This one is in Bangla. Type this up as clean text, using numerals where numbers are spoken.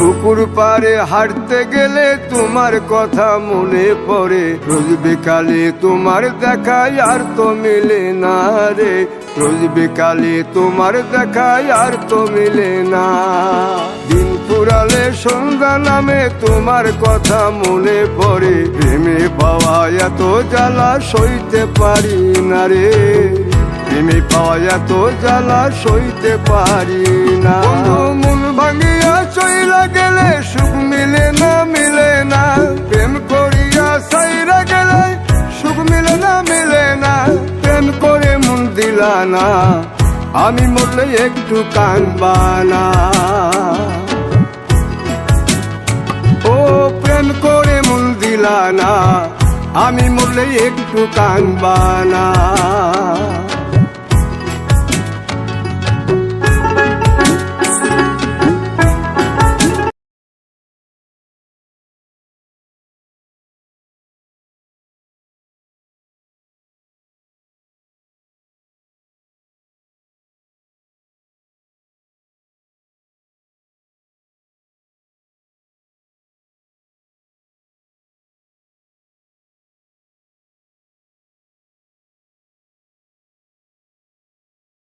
পুকুর পাড়ে হাঁটতে গেলে তোমার কথা মনে পড়ে, রোজ বিকালে তোমার দেখায় আর তো মিলে না রে, রোজ বিকালে তোমার দেখায় আর তো মিলে না। দিন ফুরালে সন্ধ্যা নামে তোমার কথা মনে পড়ে, প্রেমে পাওয়া এত জ্বালা সইতে পারি না রে, প্রেমে পাওয়া এত জ্বালা সইতে পারি না। মন ভাঙিয়া চইলা গেলে সুখ মিলে না, মিলে না, প্রেম করিয়া সাইরা গেলে সুখ মিলে না, মিলে না, প্রেম করে মন দিলা না, আমি মরলে একটু কাঁদবা না। ও প্রেম করে মন দিলা না, আমি মরলে একটু কাঁদবা না।